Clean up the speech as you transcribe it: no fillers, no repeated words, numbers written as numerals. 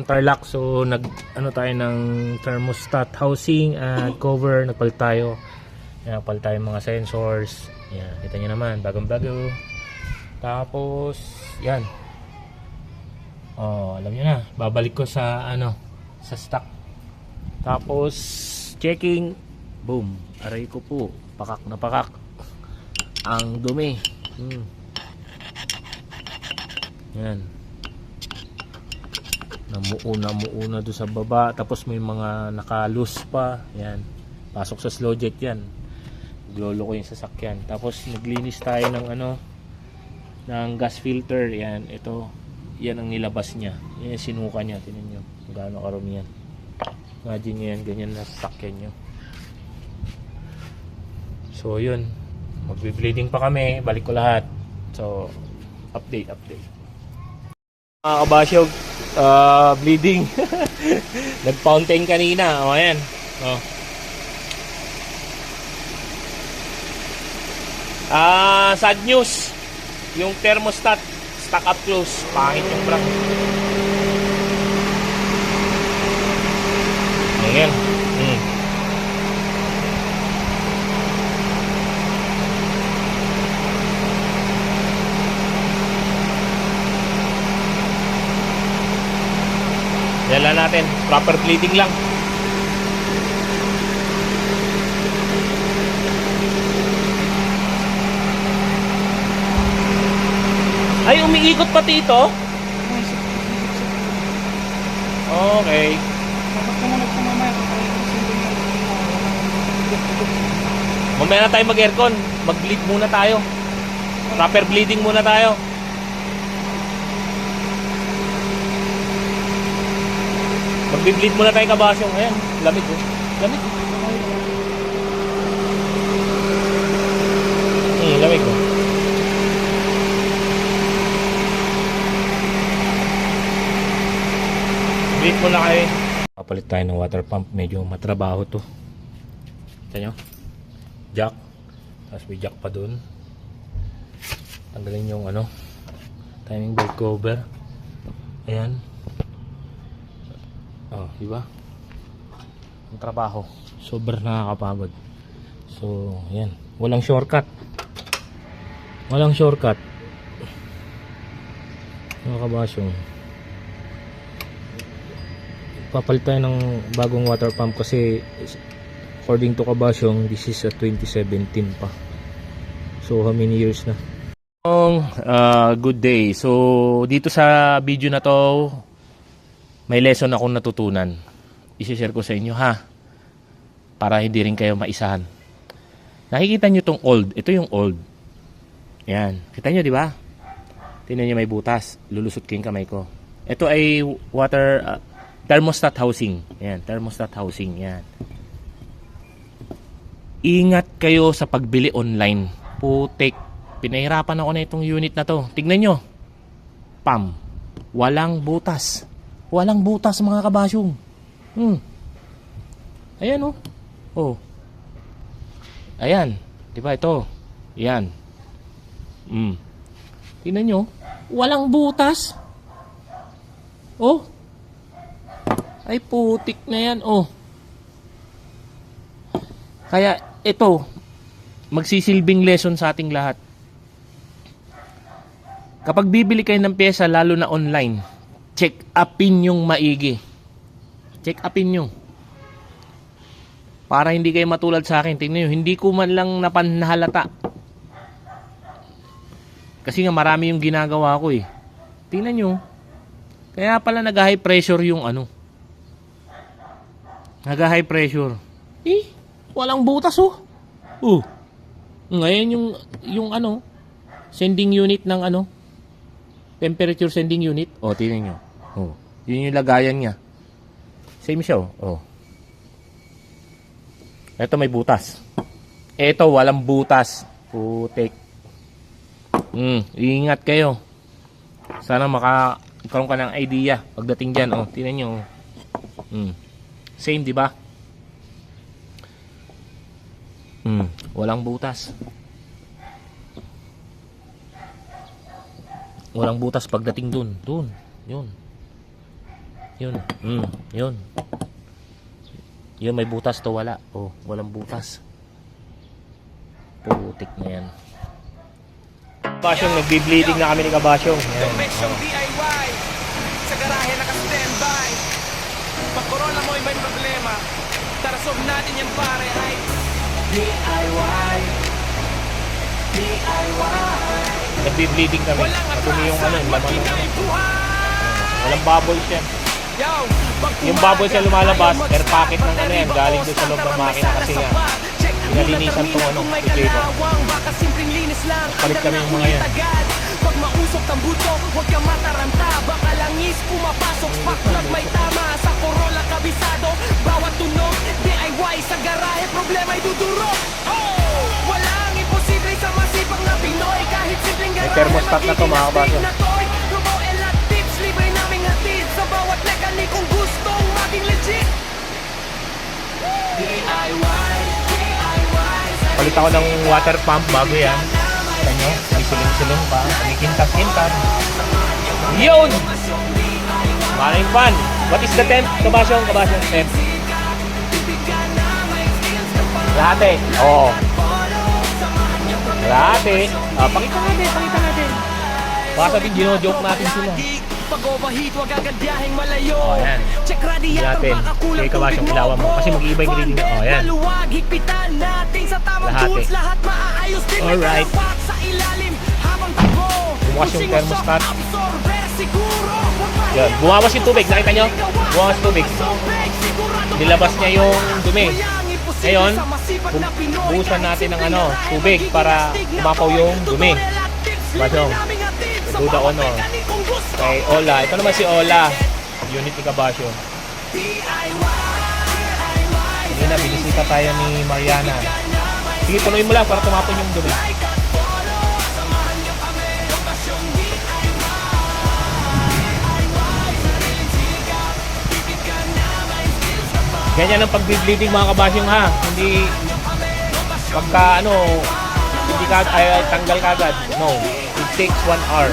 Tarlac, so nag ano tayo ng thermostat housing at cover, nagpalit tayo. Yan, nagpalit tayo mga sensors. Yan, kita niyo naman, bagong bago. Tapos yan. Oh, alam niyo na, babalik ko sa ano, sa stock. Tapos checking, boom, aray ko po, pakak na pakak. Ang dumi. Yan. Namuuna doon sa baba, tapos may mga naka-loose pa. Yan, pasok sa slow jet yan, glolo ko yung sasakyan. Tapos naglinis tayo ng ano, ng gas filter. Yan, ito, yan ang nilabas niya, yan sinuka niya. Tingnan nyo kung gaano karumi yan. Imagine nyo yan, ganyan na sasakyan nyo. So yun, magbe-bleeding pa kami, balik ko lahat. So update mga kabasyog, bleeding. Nag-fountain kanina. O, ayan. O. Sad news. Yung thermostat stuck up close. Pangit yung brand. Ayan. Dala natin, proper bleeding lang. Ay, umiikot pati ito? Okay. Mamaya na tayo mag-aircon. Mag-bleed muna tayo. Proper bleeding muna tayo. Magbi-bleed muna tayo kabasyong. Ayan, lamig oh. Lamig oh. Lamig oh. Bleed muna kayo. Papalit tayo ng water pump. Medyo matrabaho to. Kita nyo? Jack. Tapos may jack pa dun. Tanggalin yung ano, timing belt cover. Ayan. Oh, diba? Ang trabaho, sobrang nakakapagod. So, yan. Walang shortcut. Walang shortcut. Mga kabasyong, papalit tayo ng bagong water pump kasi according to kabasyong, this is a 2017 pa. So, how many years na? Good day. So, dito sa video na to, may lesson akong natutunan. I-share ko sa inyo ha. Para hindi rin kayo maisahan. Nakikita nyo tong old. Ito yung old. Yan. Kita nyo di ba? Tingnan nyo may butas. Lulusot ko yung kamay ko. Ito ay water thermostat housing. Yan. Thermostat housing. Yan. Ingat kayo sa pagbili online. Putik. Pinahirapan ako na itong unit na to. Tingnan nyo. Pam. Walang butas. Walang butas mga kabasyong. Ayan oh. Oh. Ayan. Diba ito? Ayan. Tingnan nyo. Walang butas. Oh. Ay putik na yan. Oh. Kaya ito, magsisilbing lesson sa ating lahat. Kapag bibili kayo ng pyesa, lalo na online, check upin yung maigi. Check upin nyo. Para hindi kayo matulad sa akin. Tingnan nyo, hindi ko man lang nahalata. Kasi nga marami yung ginagawa ko eh. Tingnan nyo. Kaya pala nag-high pressure yung ano. Nag-high pressure. Walang butas oh. Ngayon yung ano, sending unit ng ano, temperature sending unit. Oh, tingnan nyo. Oh, yun yung lagayan niya. Same siya oh. Ito may butas. Ito walang butas. Putik. Ingat kayo. Sana magkaroon ka ng idea pagdating diyan. Oh, tingnan nyo. Same, di ba? Walang butas. Walang butas pagdating dun. Yun. Yun. Yun. Yun, may butas to, wala. Oh, walang butas. Putik na yan. Kabasyong, nagbi-bleeding na kami ni Kabasyong. Yan. Domesyong DIY sa garahe naka-standby. Pag corona mo'y may problema, tara solve natin yan pare ay DIY. Nagbi-bleeding kami. Walang Matumi yung ano, atrasan, laman ng makinay buhay. walang bubbles yan. Yo, Yung bubbles na lumalabas, air pocket ng ano yan, galing doon sa loob ng makina kasi nga pinalinisan tong ano, si Jacob. Palit kami yung mga yan. Pag mausok ang buto, huwag kang mataranta. Baka langis pumapasok, spark plug may tama. Sa Corolla kabisado, bawat tunog DIY sa garahe, problema'y dudurog. Oh, walang imposible sa masipag na Pinoy. Kahit simpleng May garahe, thermostat na to, mga kabaso. Rubaw elat tips, libre naming hatid sa bawat mekanikong gustong maging legit. DIY. Palit ako ng water pump bago yan. Kita nyo, may siling-siling pa, may kintas-kintas. Yun! Maraming fun! What is the temp? Kabasyong temp. Lahat Oo. Lahat pakita natin. Baka sabihin, gino-joke natin sila. Pag-overheat, wag agad-biyaheng malayo. Yan. Check radiator, Natin. baka kulang Kaya Kabasyong, tubig ilawan mo. Kasi mag-iiba yung reading niya. Yan. Maluwag, higpitan natin sa tamang Lahat tools. Lahat maaayos din. May Alright. kalapak sa ilalim habang takbo. Bukas yung Pushing thermostat. usok, absorber, siguro. Yan. Bumawas yung tubig. Nakita nyo? Bumawas tubig. Nilabas niya yung dumi. Ngayon, buhusan natin ng ano, tubig para umapaw yung dumi. Kabasyong, duda ko no. Kay Ola. Ito naman si Ola. Unit ni Kabasyong. Hindi na, binisita tayo ni Mariana. Sige, tuloy mo lang para tumapon yung dumi. Ganyan ang pag-bleeding mga Kabasyong ha. Hindi pagka ano, hindi ka tanggal kagad. No. It takes 1 hour.